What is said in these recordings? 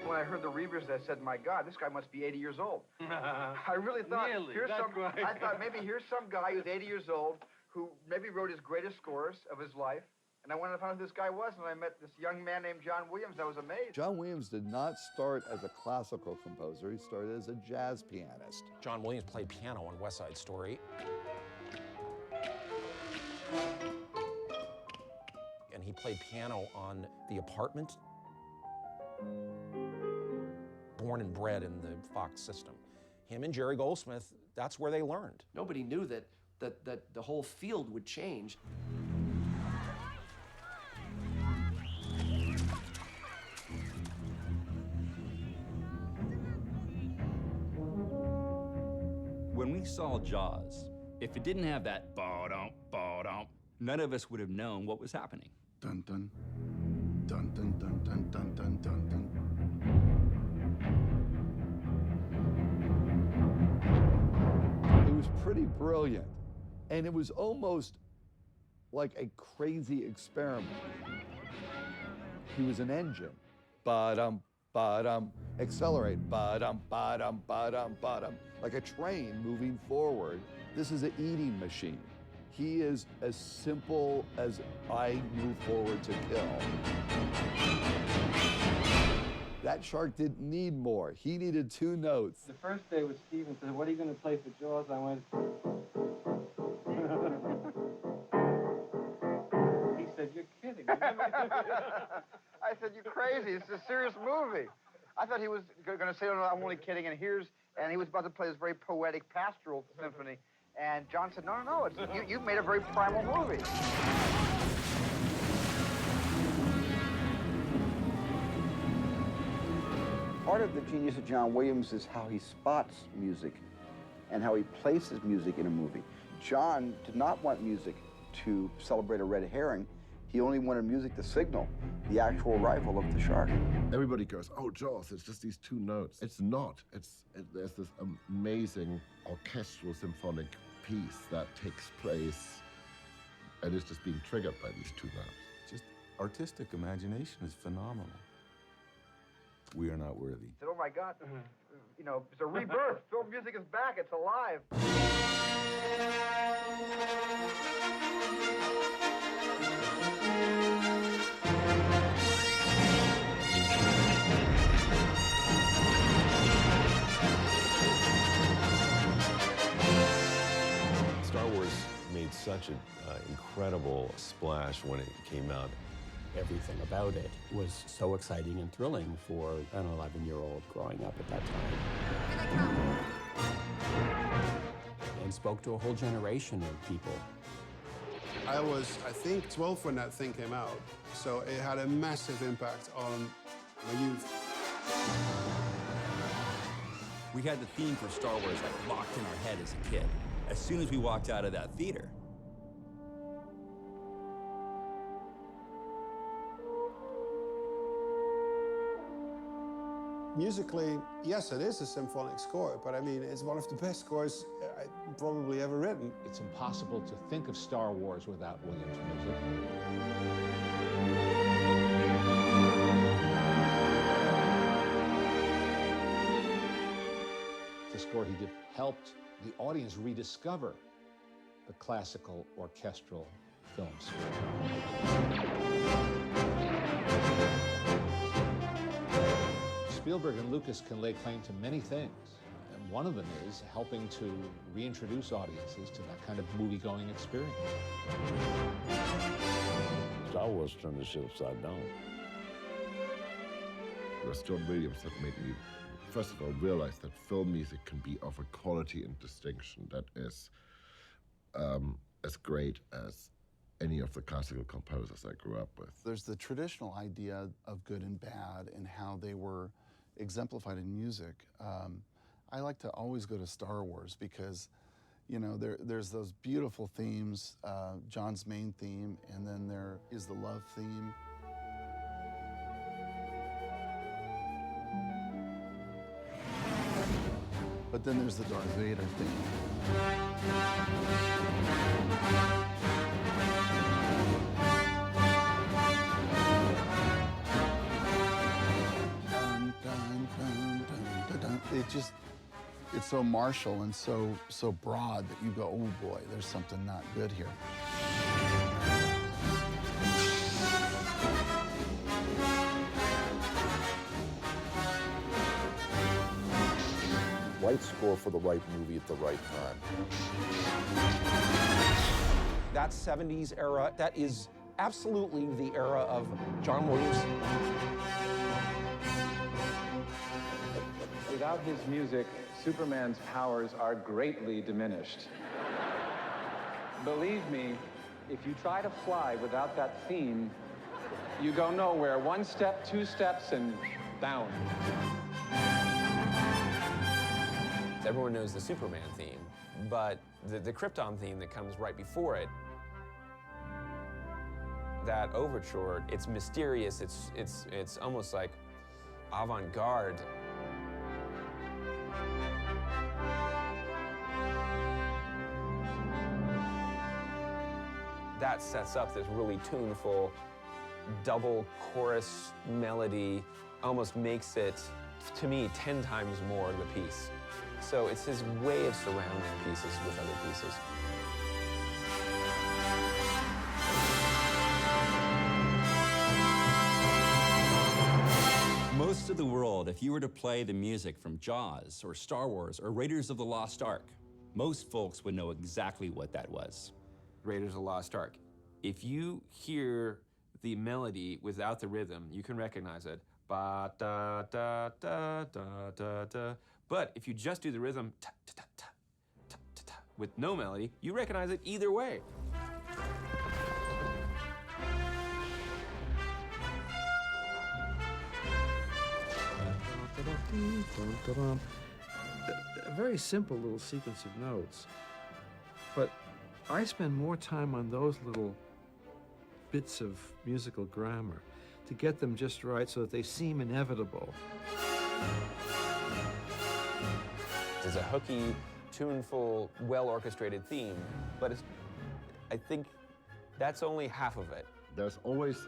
When I heard the Reavers, I said, my God, this guy must be 80 years old. I really thought, I thought maybe here's some guy who's 80 years old who maybe wrote his greatest scores of his life. And I wanted to find out who this guy was, and I met this young man named John Williams. I was amazed. John Williams did not start as a classical composer. He started as a jazz pianist. John Williams played piano on West Side Story. And he played piano on The Apartment. Born and bred in the Fox system. Him and Jerry Goldsmith, that's where they learned. Nobody knew that the whole field would change. When we saw Jaws, if it didn't have that ba-dum, ba-dum, none of us would have known what was happening. Dun dun. Dun dun dun dun dun dun dun dun. It was pretty brilliant. And it was almost like a crazy experiment. He was an engine. Ba-dum, ba-dum, accelerate, ba-dum, ba-dum, ba-dum, ba-dum. Like a train moving forward. This is an eating machine. He is as simple as I move forward to kill. That shark didn't need more. He needed 2 notes. The first day with Steven said, what are you going to play for Jaws? I went... He said, you're kidding. I said, you're crazy. This is a serious movie. I thought he was going to say, oh, no, I'm only kidding. And he was about to play this very poetic pastoral symphony. And John said, no, no, no, you've made a very primal movie. Part of the genius of John Williams is how he spots music and how he places music in a movie. John did not want music to celebrate a red herring. He only wanted music to signal the actual arrival of the shark. Everybody goes, oh, Jaws, it's just these 2 notes. It's not. There's this amazing orchestral symphonic piece that takes place and is just being triggered by these 2 notes. Just artistic imagination is phenomenal. We are not worthy. I said, oh, my God. You know, it's a rebirth. Film music is back. It's alive. Star Wars made such an incredible splash when it came out. Everything about it was so exciting and thrilling for an 11-year-old growing up at that time. And spoke to a whole generation of people. I was, I think, 12 when that thing came out, so it had a massive impact on my youth. We had the theme for Star Wars like locked in our head as a kid. As soon as we walked out of that theater. Musically, yes, it is a symphonic score, but I mean, it's one of the best scores I've probably ever written. It's impossible to think of Star Wars without Williams' music. The score he did helped the audience rediscover the classical orchestral film score. Spielberg and Lucas can lay claim to many things, and one of them is helping to reintroduce audiences to that kind of movie-going experience. Star Wars turned the shit upside down. It was John Williams that made me, first of all, realize that film music can be of a quality and distinction that is as great as any of the classical composers I grew up with. There's the traditional idea of good and bad and how they were exemplified in music. I like to always go to Star Wars because, you know, there's those beautiful themes, John's main theme, and then there is the love theme. But then there's the Darth Vader theme. Dun, dun, it's so martial and so broad that you go, oh boy, there's something not good here. Right score for the right movie at the right time. That 70s era, that is absolutely the era of John Williams. Without his music, Superman's powers are greatly diminished. Believe me, if you try to fly without that theme, you go nowhere. 1 step, 2 steps, and down. Everyone knows the Superman theme, but the Krypton theme that comes right before it, that overture, it's mysterious, it's almost like avant-garde. That sets up this really tuneful double chorus melody, almost makes it, to me, 10 times more the piece. So it's his way of surrounding pieces with other pieces. Most of the world, if you were to play the music from Jaws or Star Wars or Raiders of the Lost Ark, most folks would know exactly what that was. Raiders of the Lost Ark. If you hear the melody without the rhythm, you can recognize it. Ba da da da da da da. But if you just do the rhythm ta ta ta ta ta ta ta with no melody, you recognize it either way. A very simple little sequence of notes, but I spend more time on those little bits of musical grammar to get them just right so that they seem inevitable. It's a hooky, tuneful, well-orchestrated theme, but I think that's only half of it. There's always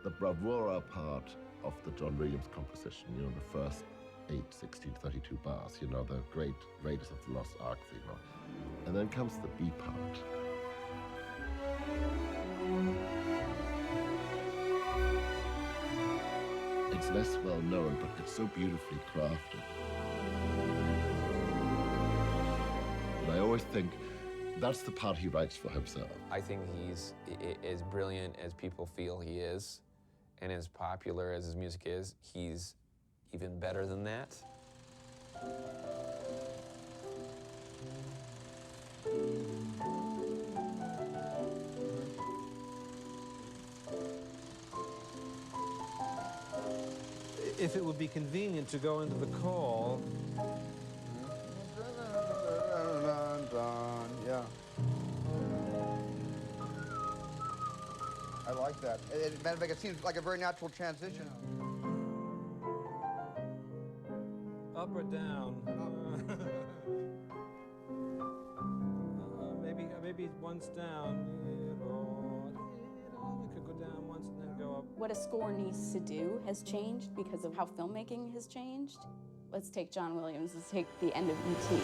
the bravura part of the John Williams composition, you know, the first 8, 16, 32 bars, you know, the great Raiders of the Lost Ark theme. And then comes the B part. It's less well known, but it's so beautifully crafted. And I always think that's the part he writes for himself. I think he's as brilliant as people feel he is, and as popular as his music is, he's even better than that. If it would be convenient to go into the call. Yeah. I like that. It seems like a very natural transition. Up or down? Maybe once down. It could go down once and then go up. What a score needs to do has changed because of how filmmaking has changed. Let's take John Williams. Let's take the end of E.T.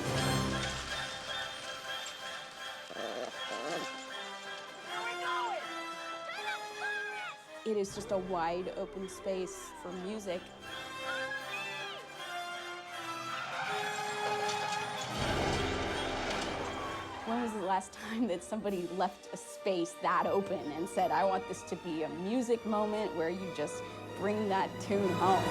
It is just a wide open space for music. When was the last time that somebody left a space that open and said, I want this to be a music moment where you just bring that tune home?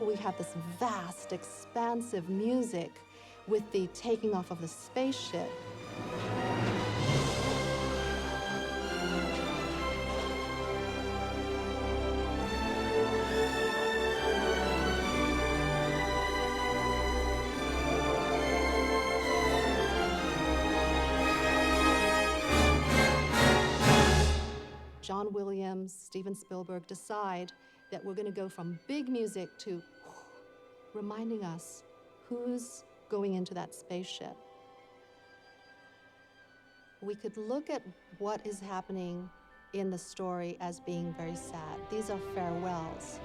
We have this vast, expansive music with the taking off of the spaceship. Williams, Steven Spielberg decide that we're going to go from big music to reminding us who's going into that spaceship. We could look at what is happening in the story as being very sad. These are farewells.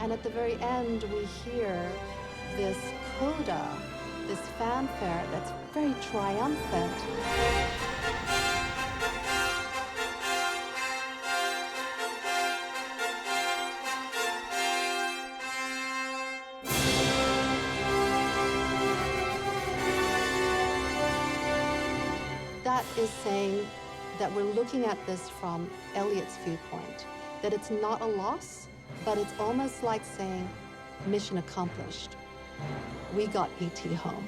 And at the very end, we hear this coda, this fanfare that's very triumphant. That is saying that we're looking at this from Elliot's viewpoint, that it's not a loss, but it's almost like saying, mission accomplished. We got E.T. home.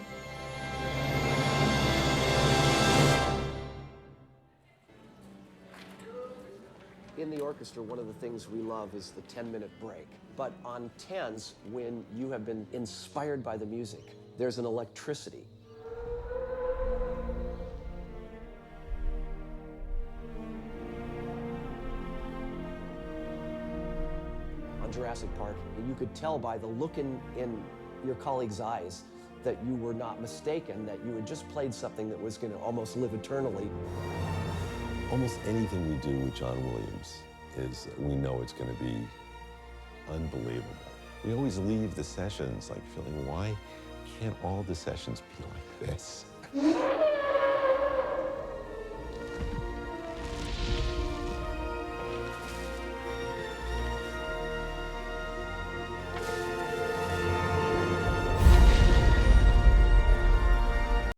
In the orchestra, one of the things we love is the 10-minute break. But on 10s, when you have been inspired by the music, there's an electricity. On Jurassic Park, you could tell by the look in your colleague's eyes that you were not mistaken, that you had just played something that was going to almost live eternally. Almost anything we do with John Williams is we know it's going to be unbelievable. We always leave the sessions like feeling, why can't all the sessions be like this?